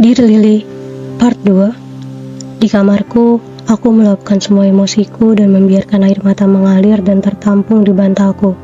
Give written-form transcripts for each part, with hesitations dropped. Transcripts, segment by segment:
Dear Lily, Part 2. Di kamarku, aku meluapkan semua emosiku dan membiarkan air mata mengalir dan tertampung di bantalku.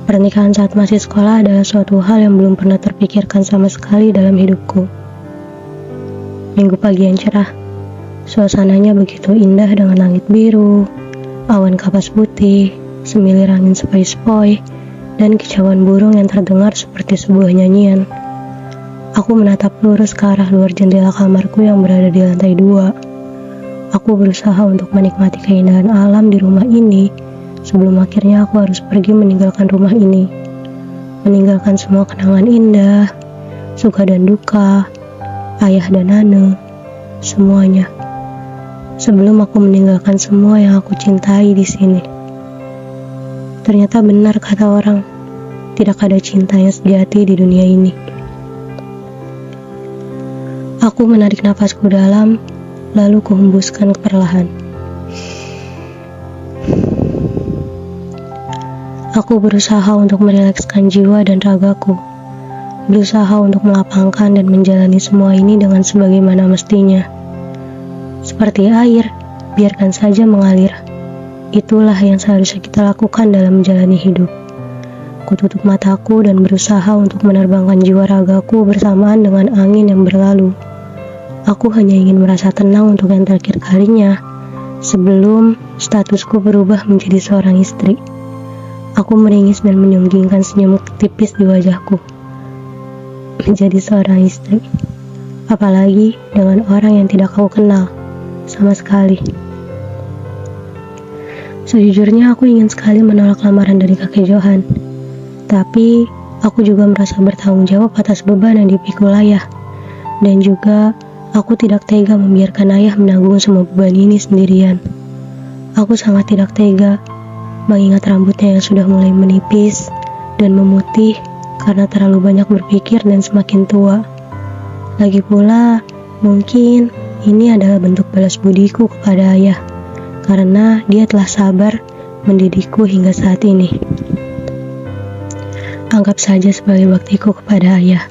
Pernikahan saat masih sekolah adalah suatu hal yang belum pernah terpikirkan sama sekali dalam hidupku. Minggu pagi yang cerah, suasananya begitu indah dengan langit biru, awan kapas putih, semilir angin sepoi-sepoi, dan kicauan burung yang terdengar seperti sebuah nyanyian. Aku menatap lurus ke arah luar jendela kamarku yang berada di lantai 2. Aku berusaha untuk menikmati keindahan alam di rumah ini sebelum akhirnya aku harus pergi meninggalkan rumah ini. Meninggalkan semua kenangan indah, suka dan duka, ayah dan Nane, semuanya. Sebelum aku meninggalkan semua yang aku cintai di sini. Ternyata benar kata orang, tidak ada cinta yang sejati di dunia ini. Aku menarik nafasku dalam, lalu kuhembuskan perlahan. Aku berusaha untuk merilekskan jiwa dan ragaku. Berusaha untuk melapangkan dan menjalani semua ini dengan sebagaimana mestinya. Seperti air, biarkan saja mengalir. Itulah yang seharusnya kita lakukan dalam menjalani hidup. Kututup mataku dan berusaha untuk menerbangkan jiwa ragaku bersamaan dengan angin yang berlalu. Aku hanya ingin merasa tenang untuk yang terakhir kalinya, sebelum statusku berubah menjadi seorang istri. Aku meringis dan menyunggingkan senyum tipis di wajahku. Menjadi seorang istri, apalagi dengan orang yang tidak kau kenal sama sekali. Sejujurnya aku ingin sekali menolak lamaran dari kakek Johan, tapi aku juga merasa bertanggung jawab atas beban yang dipikul ayah, dan juga aku tidak tega membiarkan ayah menanggung semua beban ini sendirian. Aku sangat tidak tega mengingat rambutnya yang sudah mulai menipis dan memutih karena terlalu banyak berpikir dan semakin tua. Lagi pula, mungkin ini adalah bentuk balas budiku kepada ayah, karena dia telah sabar mendidikku hingga saat ini. Anggap saja sebagai baktiku kepada ayah.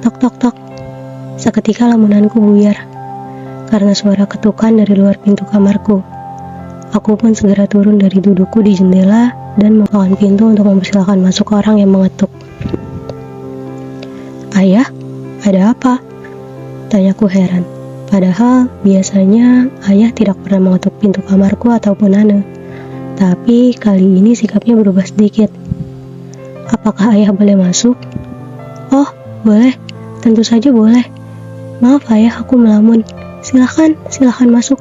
Tok tok tok. Seketika lamunanku buyar karena suara ketukan dari luar pintu kamarku. Aku pun segera turun dari dudukku di jendela dan membukakan pintu untuk mempersilahkan masuk orang yang mengetuk. Ayah, ada apa? Tanyaku heran. Padahal biasanya ayah tidak pernah mengetuk pintu kamarku ataupun Nane. Tapi kali ini sikapnya berubah sedikit. Apakah ayah boleh masuk? Oh, boleh. Tentu saja boleh. Maaf ayah, aku melamun. Silahkan masuk.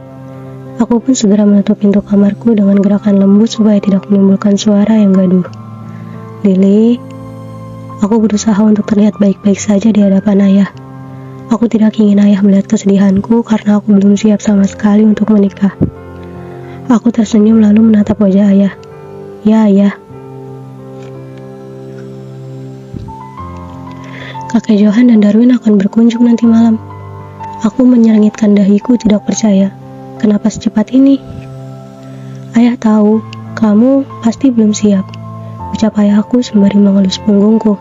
Aku pun segera menutup pintu kamarku dengan gerakan lembut supaya tidak menimbulkan suara yang gaduh. Lily, aku berusaha untuk terlihat baik-baik saja di hadapan ayah. Aku tidak ingin ayah melihat kesedihanku karena aku belum siap sama sekali untuk menikah. Aku tersenyum lalu menatap wajah ayah. Ya ayah. Kakek Johan dan Darwin akan berkunjung nanti malam. Aku menyerengitkan dahiku tidak percaya. Kenapa secepat ini? Ayah tahu, kamu pasti belum siap. Ucap ayahku sembari mengelus punggungku.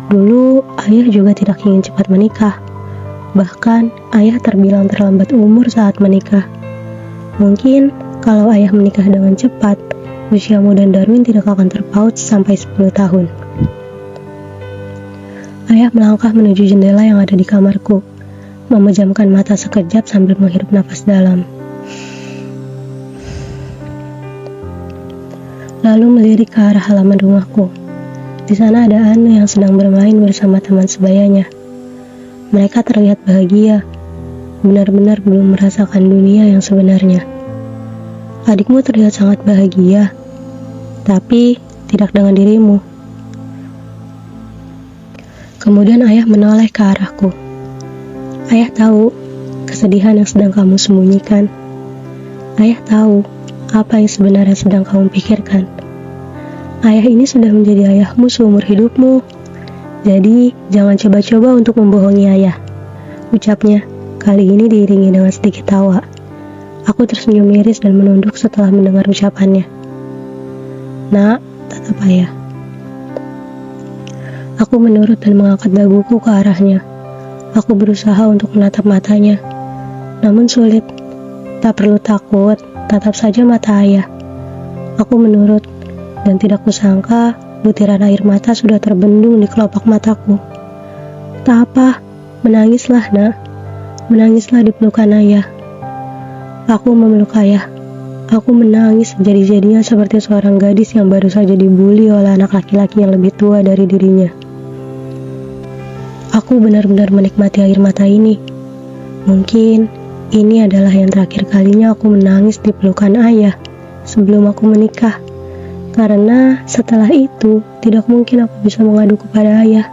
Dulu, ayah juga tidak ingin cepat menikah. Bahkan, ayah terbilang terlambat umur saat menikah. Mungkin, kalau ayah menikah dengan cepat, usiamu dan Darwin tidak akan terpaut sampai 10 tahun. Ayah melangkah menuju jendela yang ada di kamarku, memejamkan mata sekejap sambil menghirup nafas dalam. Lalu melirik ke arah halaman rumahku. Di sana ada Anu yang sedang bermain bersama teman sebayanya. Mereka terlihat bahagia, benar-benar belum merasakan dunia yang sebenarnya. Adikmu terlihat sangat bahagia, tapi tidak dengan dirimu. Kemudian ayah menoleh ke arahku. Ayah tahu kesedihan yang sedang kamu sembunyikan. Ayah tahu apa yang sebenarnya sedang kamu pikirkan. Ayah ini sudah menjadi ayahmu seumur hidupmu. Jadi jangan coba-coba untuk membohongi ayah. Ucapnya kali ini diiringi dengan sedikit tawa. Aku tersenyum miris dan menunduk setelah mendengar ucapannya. Nak, tatap ayah. Aku menurut dan mengangkat daguku ke arahnya. Aku berusaha untuk menatap matanya, namun sulit. Tak perlu takut, tatap saja mata ayah. Aku menurut, dan tidak kusangka butiran air mata sudah terbendung di kelopak mataku. Tak apa, menangislah nak, menangislah di pelukan ayah. Aku memeluk ayah. Aku menangis sejadi-jadinya seperti seorang gadis yang baru saja dibully oleh anak laki-laki yang lebih tua dari dirinya. Aku benar-benar menikmati air mata ini. Mungkin ini adalah yang terakhir kalinya aku menangis di pelukan ayah sebelum aku menikah. Karena setelah itu tidak mungkin aku bisa mengadu kepada ayah.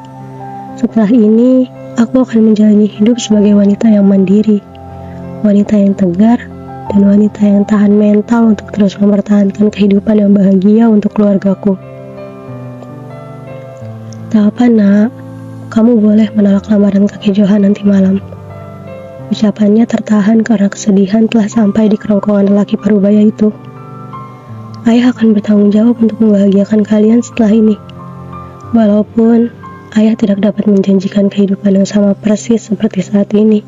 Setelah ini aku akan menjalani hidup sebagai wanita yang mandiri, wanita yang tegar, dan wanita yang tahan mental untuk terus mempertahankan kehidupan yang bahagia untuk keluargaku. Tak apa nak, kamu boleh menolak lamaran kakek Johan nanti malam. Ucapannya tertahan karena kesedihan telah sampai di kerongkongan lelaki parubaya itu. Ayah akan bertanggung jawab untuk membahagiakan kalian setelah ini. Walaupun ayah tidak dapat menjanjikan kehidupan yang sama persis seperti saat ini,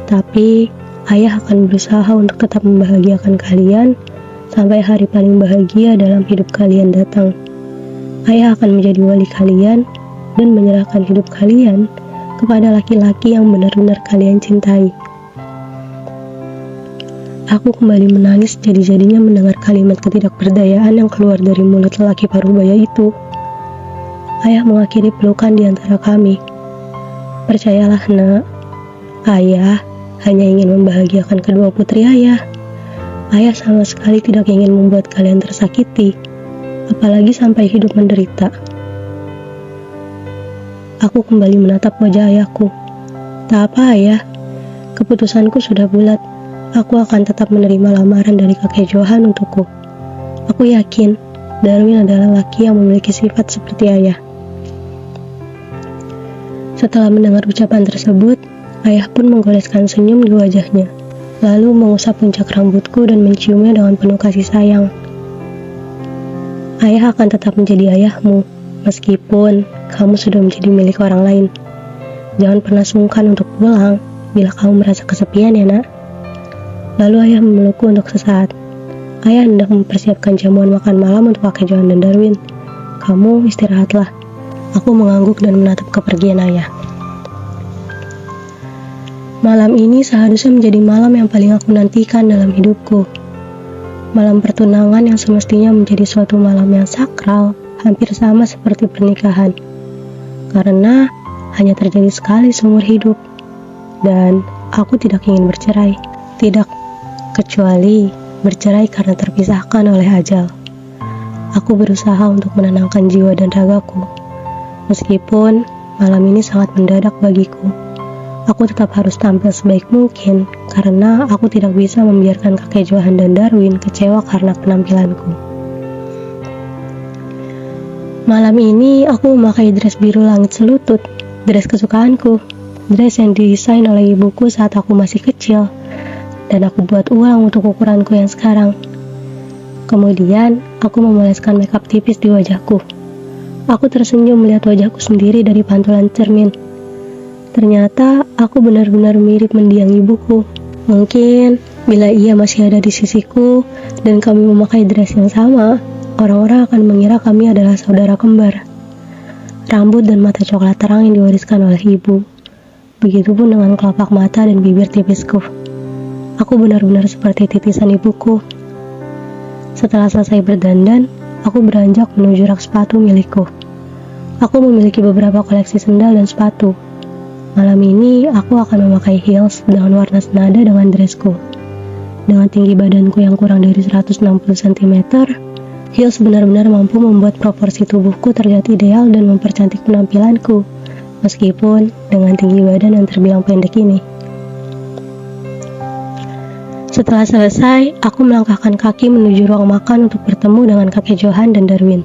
tapi ayah akan berusaha untuk tetap membahagiakan kalian sampai hari paling bahagia dalam hidup kalian datang. Ayah akan menjadi wali kalian dan menyerahkan hidup kalian kepada laki-laki yang benar-benar kalian cintai. Aku kembali menangis jadi-jadinya mendengar kalimat ketidakberdayaan yang keluar dari mulut lelaki parubaya itu. Ayah mengakhiri pelukan di antara kami. Percayalah nak, ayah hanya ingin membahagiakan kedua putri ayah. Ayah sama sekali tidak ingin membuat kalian tersakiti, apalagi sampai hidup menderita. Aku kembali menatap wajah ayahku. Tak apa ayah, keputusanku sudah bulat. Aku akan tetap menerima lamaran dari kakek Johan untukku. Aku yakin Darwin adalah laki yang memiliki sifat seperti ayah. Setelah mendengar ucapan tersebut, ayah pun menggoleskan senyum di wajahnya, lalu mengusap puncak rambutku dan menciumnya dengan penuh kasih sayang. Ayah akan tetap menjadi ayahmu, meskipun kamu sudah menjadi milik orang lain. Jangan pernah sungkan untuk pulang bila kamu merasa kesepian ya nak. Lalu ayah memelukku untuk sesaat. Ayah hendak mempersiapkan jamuan makan malam untuk kakek Johan dan Darwin. Kamu istirahatlah. Aku mengangguk dan menatap kepergian ayah. Malam ini seharusnya menjadi malam yang paling aku nantikan dalam hidupku. Malam pertunangan yang semestinya menjadi suatu malam yang sakral, hampir sama seperti pernikahan. Karena hanya terjadi sekali seumur hidup. Dan aku tidak ingin bercerai. Tidak, kecuali bercerai karena terpisahkan oleh ajal. Aku berusaha untuk menenangkan jiwa dan ragaku. Meskipun malam ini sangat mendadak bagiku, aku tetap harus tampil sebaik mungkin karena aku tidak bisa membiarkan kakek Johan dan Darwin kecewa karena penampilanku. Malam ini aku memakai dress biru langit selutut, dress kesukaanku, dress yang didesain oleh ibuku saat aku masih kecil. Dan aku buat ulang untuk ukuranku yang sekarang. Kemudian, aku memoleskan makeup tipis di wajahku. Aku tersenyum melihat wajahku sendiri dari pantulan cermin. Ternyata, aku benar-benar mirip mendiang ibuku. Mungkin, bila ia masih ada di sisiku, dan kami memakai dress yang sama, orang-orang akan mengira kami adalah saudara kembar. Rambut dan mata coklat terang yang diwariskan oleh ibu. Begitupun dengan kelopak mata dan bibir tipisku. Aku benar-benar seperti titisan ibuku. Setelah selesai berdandan, aku beranjak menuju rak sepatu milikku. Aku memiliki beberapa koleksi sendal dan sepatu. Malam ini, aku akan memakai heels dengan warna senada dengan dressku. Dengan tinggi badanku yang kurang dari 160 cm, heels benar-benar mampu membuat proporsi tubuhku terlihat ideal dan mempercantik penampilanku, meskipun dengan tinggi badan yang terbilang pendek ini. Setelah selesai, aku melangkahkan kaki menuju ruang makan untuk bertemu dengan kakek Johan dan Darwin.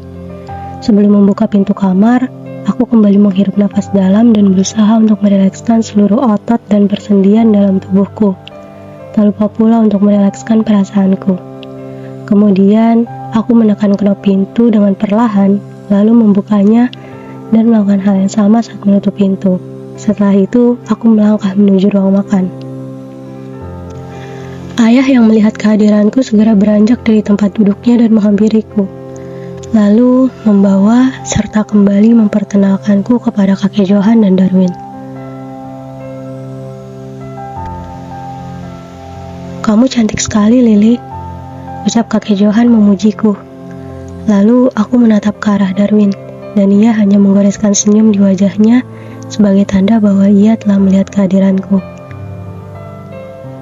Sebelum membuka pintu kamar, aku kembali menghirup nafas dalam dan berusaha untuk merilekskan seluruh otot dan persendian dalam tubuhku. Tak lupa pula untuk merilekskan perasaanku. Kemudian, aku menekan knop pintu dengan perlahan, lalu membukanya dan melakukan hal yang sama saat menutup pintu, Setelah itu, aku melangkah menuju ruang makan. Ayah yang melihat kehadiranku segera beranjak dari tempat duduknya dan menghampiriku. Lalu membawa serta kembali memperkenalkanku kepada kakek Johan dan Darwin. "Kamu cantik sekali, Lily," ucap kakek Johan memujiku. Lalu aku menatap ke arah Darwin, dan ia hanya menggoreskan senyum di wajahnya sebagai tanda bahwa ia telah melihat kehadiranku.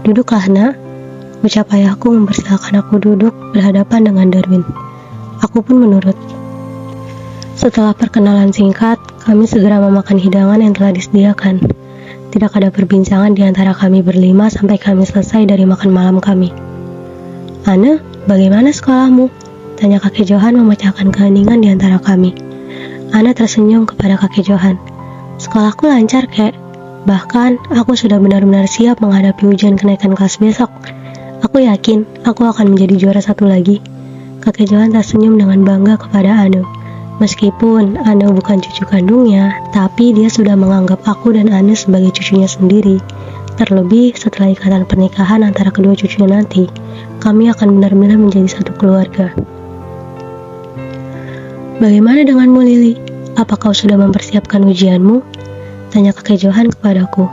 "Duduklah, nak," ucap ayahku mempersilakan aku duduk berhadapan dengan Darwin. Aku pun menurut. Setelah perkenalan singkat, kami segera memakan hidangan yang telah disediakan. Tidak ada perbincangan di antara kami berlima sampai kami selesai dari makan malam kami. "Anne, bagaimana sekolahmu?" tanya kakek Johan memecahkan keheningan di antara kami. Anne tersenyum kepada kakek Johan. "Sekolahku lancar, kek. Bahkan, aku sudah benar-benar siap menghadapi ujian kenaikan kelas besok. Aku yakin aku akan menjadi juara 1 lagi." Kakek Johan tersenyum dengan bangga kepada Anne. Meskipun Anne bukan cucu kandungnya, tapi dia sudah menganggap aku dan Anne sebagai cucunya sendiri. Terlebih setelah ikatan pernikahan antara kedua cucunya nanti, kami akan benar-benar menjadi satu keluarga. "Bagaimana denganmu, Lily? Apa kau sudah mempersiapkan ujianmu?" tanya kakek Johan kepadaku.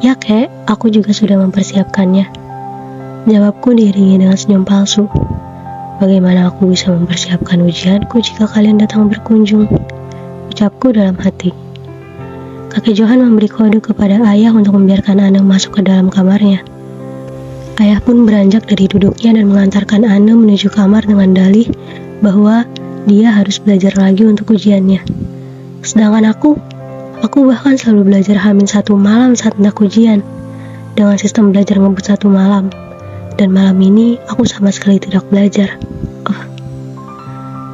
"Ya, kek, aku juga sudah mempersiapkannya," jawabku diiringi dengan senyum palsu. "Bagaimana aku bisa mempersiapkan ujianku jika kalian datang berkunjung?" ucapku dalam hati. Kakek Johan memberi kode kepada ayah untuk membiarkan Anne masuk ke dalam kamarnya. Ayah pun beranjak dari duduknya dan mengantarkan Anne menuju kamar dengan dalih bahwa dia harus belajar lagi untuk ujiannya. Sedangkan aku bahkan selalu belajar H-1 malam saat hendak ujian, dengan sistem belajar ngebut 1 malam. Dan malam ini aku sama sekali tidak belajar.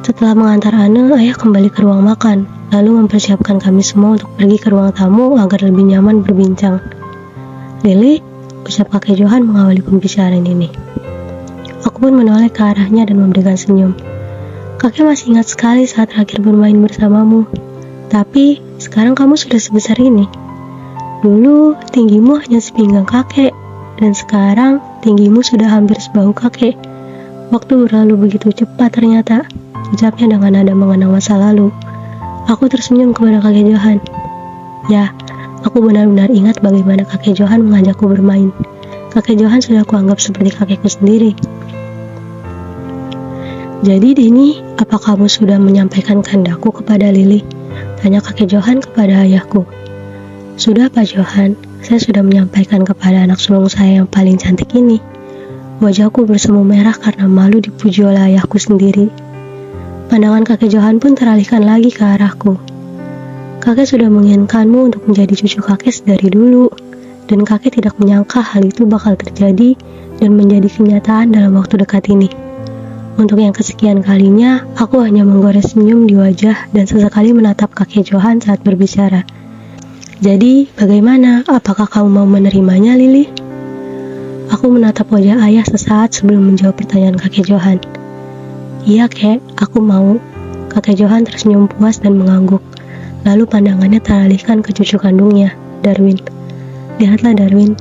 Setelah mengantar Anne, ayah kembali ke ruang makan, lalu mempersiapkan kami semua untuk pergi ke ruang tamu agar lebih nyaman berbincang. "Lily," ucap kakek Johan mengawali pembicaraan ini. Aku pun menoleh ke arahnya dan memberikan senyum. "Kakek masih ingat sekali saat terakhir bermain bersamamu. Tapi sekarang kamu sudah sebesar ini. Dulu tinggimu hanya sepinggang kakek, dan sekarang tinggimu sudah hampir sebahu kakek. Waktu berlalu begitu cepat ternyata," ucapnya dengan nada mengenang masa lalu. Aku tersenyum kepada kakek Johan. Ya, aku benar-benar ingat bagaimana kakek Johan mengajakku bermain. Kakek Johan sudah kuanggap seperti kakekku sendiri. "Jadi Dini, apa kamu sudah menyampaikan kehendakku kepada Lily?" tanya kakek Johan kepada ayahku. "Sudah, Pak Johan. Saya sudah menyampaikan kepada anak sulung saya yang paling cantik ini." Wajahku bersemu merah karena malu dipuji oleh ayahku sendiri. Pandangan kakek Johan pun teralihkan lagi ke arahku. "Kakek sudah menginginkanmu untuk menjadi cucu kakek dari dulu, dan kakek tidak menyangka hal itu bakal terjadi dan menjadi kenyataan dalam waktu dekat ini." Untuk yang kesekian kalinya, aku hanya menggores senyum di wajah dan sesekali menatap kakek Johan saat berbicara. "Jadi, bagaimana? Apakah kamu mau menerimanya, Lily?" Aku menatap wajah ayah sesaat sebelum menjawab pertanyaan kakek Johan. "Iya, kek, aku mau." Kakek Johan tersenyum puas dan mengangguk. Lalu pandangannya teralihkan ke cucu kandungnya, Darwin. "Lihatlah, Darwin,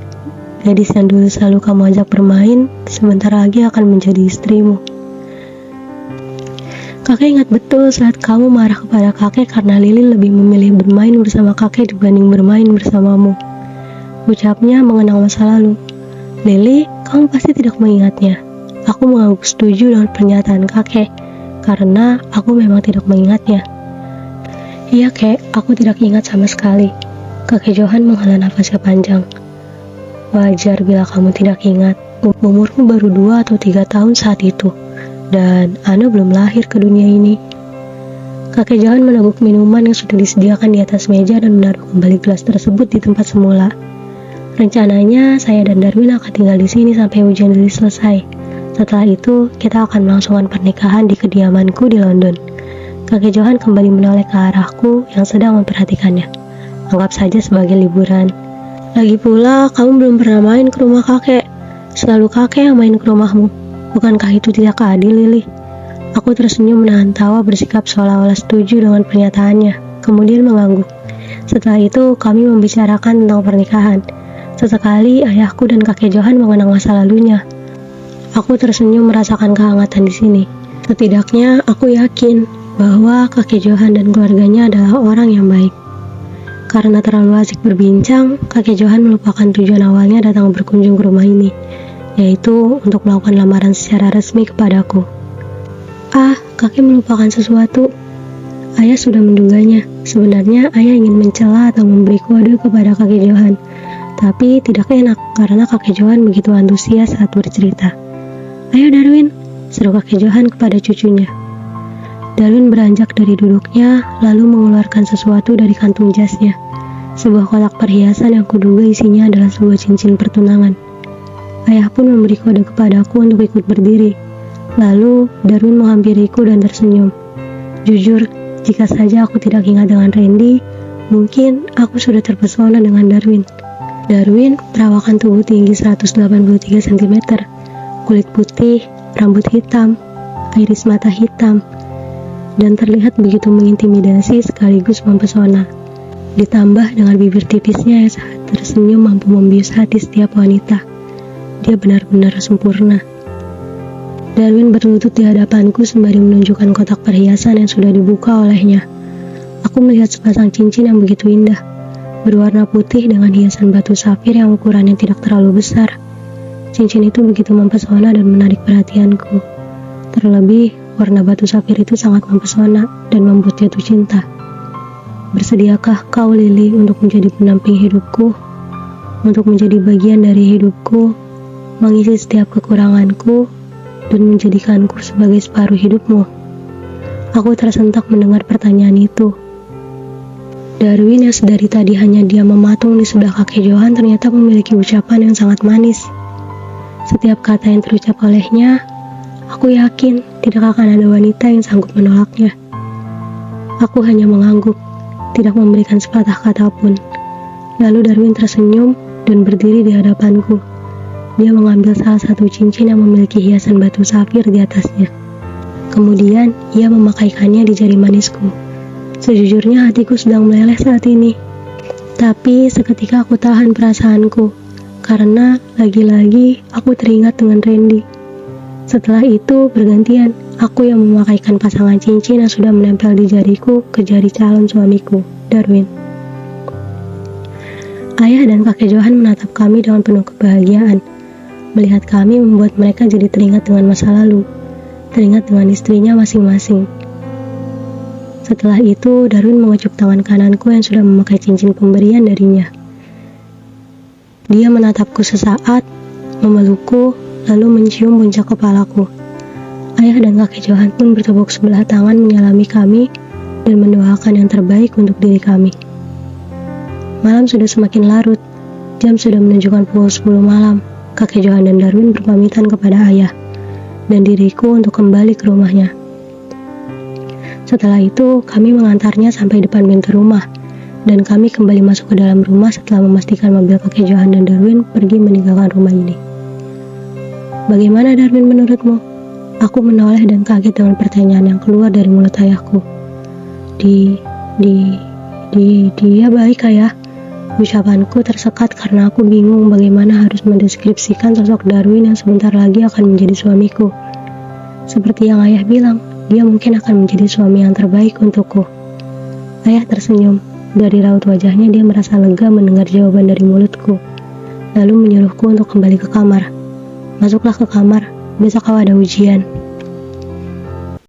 gadis yang dulu selalu kamu ajak bermain, sebentar lagi akan menjadi istrimu." Kakek ingat betul saat kamu marah kepada kakek karena Lily lebih memilih bermain bersama kakek dibanding bermain bersamamu, ucapnya mengenang masa lalu. "Lily, kamu pasti tidak mengingatnya." Aku mengangguk setuju dengan pernyataan kakek, karena aku memang tidak mengingatnya. "Iya, kek, aku tidak ingat sama sekali." Kakek Johan menghela nafasnya panjang. "Wajar bila kamu tidak ingat. Umurmu baru 2 atau 3 tahun saat itu, dan Anne belum lahir ke dunia ini." Kakek Johan meneguk minuman yang sudah disediakan di atas meja dan menaruh kembali gelas tersebut di tempat semula. "Rencananya, saya dan Darwin akan tinggal di sini sampai ujian Lily selesai. Setelah itu, kita akan melangsungkan pernikahan di kediamanku di London." Kakek Johan kembali menoleh ke arahku yang sedang memperhatikannya. "Anggap saja sebagai liburan. Lagi pula, kamu belum pernah main ke rumah kakek. Selalu kakek yang main ke rumahmu. Bukankah itu tidak adil, Lily?" Aku tersenyum menahan tawa bersikap seolah-olah setuju dengan pernyataannya, kemudian mengangguk. Setelah itu kami membicarakan tentang pernikahan. Sesekali ayahku dan kakek Johan mengenang masa lalunya. Aku tersenyum merasakan kehangatan di sini. Setidaknya aku yakin bahwa kakek Johan dan keluarganya adalah orang yang baik. Karena terlalu asik berbincang, kakek Johan melupakan tujuan awalnya datang berkunjung ke rumah ini, yaitu untuk melakukan lamaran secara resmi kepadaku. Kakek melupakan sesuatu. Ayah sudah menduganya. Sebenarnya ayah ingin mencela atau memberi kode kepada kakek Johan. Tapi tidak enak karena kakek Johan begitu antusias saat bercerita. "Ayo Darwin," seru kakek Johan kepada cucunya. Darwin beranjak dari duduknya lalu mengeluarkan sesuatu dari kantung jasnya. Sebuah kotak perhiasan yang kuduga isinya adalah sebuah cincin pertunangan. Ayah pun memberi kode kepadaku untuk ikut berdiri. Lalu Darwin menghampiriku dan tersenyum. Jujur, jika saja aku tidak ingat dengan Randy, mungkin aku sudah terpesona dengan Darwin. Darwin perawakan tubuh tinggi 183 cm, kulit putih, rambut hitam, iris mata hitam, dan terlihat begitu mengintimidasi sekaligus mempesona. Ditambah dengan bibir tipisnya yang saat tersenyum mampu membius hati setiap wanita. Dia benar-benar sempurna. Darwin berlutut di hadapanku sembari menunjukkan kotak perhiasan yang sudah dibuka olehnya. Aku melihat sepasang cincin yang begitu indah, berwarna putih dengan hiasan batu safir yang ukurannya tidak terlalu besar. Cincin itu begitu mempesona dan menarik perhatianku. Terlebih, warna batu safir itu sangat mempesona dan membuat jatuh cinta. Bersediakah kau, Lily, untuk menjadi pendamping hidupku? Untuk menjadi bagian dari hidupku, mengisi setiap kekuranganku, dan menjadikanku sebagai separuh hidupmu? Aku tersentak mendengar pertanyaan itu. Darwin yang sedari tadi hanya diam mematung di sebelah kakek Johan ternyata memiliki ucapan yang sangat manis. Setiap kata yang terucap olehnya, aku yakin tidak akan ada wanita yang sanggup menolaknya. Aku hanya mengangguk, tidak memberikan sepatah kata pun. Lalu Darwin tersenyum dan berdiri di hadapanku. Dia mengambil salah satu cincin yang memiliki hiasan batu safir di atasnya. Kemudian, ia memakaikannya di jari manisku. Sejujurnya hatiku sedang meleleh saat ini. Tapi seketika aku tahan perasaanku, karena lagi-lagi aku teringat dengan Randy. Setelah itu bergantian, aku yang memakaikan pasangan cincin yang sudah menempel di jariku ke jari calon suamiku, Darwin. Ayah dan kakek Johan menatap kami dengan penuh kebahagiaan. Melihat kami membuat mereka jadi teringat dengan masa lalu, teringat dengan istrinya masing-masing. Setelah itu, Darwin mengecup tangan kananku yang sudah memakai cincin pemberian darinya. Dia menatapku sesaat, memelukku, lalu mencium puncak kepalaku. Ayah dan kakek Johan pun bertepuk sebelah tangan menyalami kami dan mendoakan yang terbaik untuk diri kami. Malam sudah semakin larut, jam sudah menunjukkan pukul 10 malam. Kakek Johan dan Darwin berpamitan kepada ayah dan diriku untuk kembali ke rumahnya. Setelah itu, kami mengantarnya sampai depan pintu rumah, dan kami kembali masuk ke dalam rumah setelah memastikan mobil kakek Johan dan Darwin pergi meninggalkan rumah ini. "Bagaimana Darwin menurutmu?" Aku menoleh dan kaget dengan pertanyaan yang keluar dari mulut ayahku. Dia baik, ayah. Ucapanku tersekat karena aku bingung bagaimana harus mendeskripsikan sosok Darwin yang sebentar lagi akan menjadi suamiku. Seperti yang ayah bilang, dia mungkin akan menjadi suami yang terbaik untukku. Ayah tersenyum. Dari raut wajahnya dia merasa lega mendengar jawaban dari mulutku. Lalu menyuruhku untuk kembali ke kamar. "Masuklah ke kamar, besok kau ada ujian."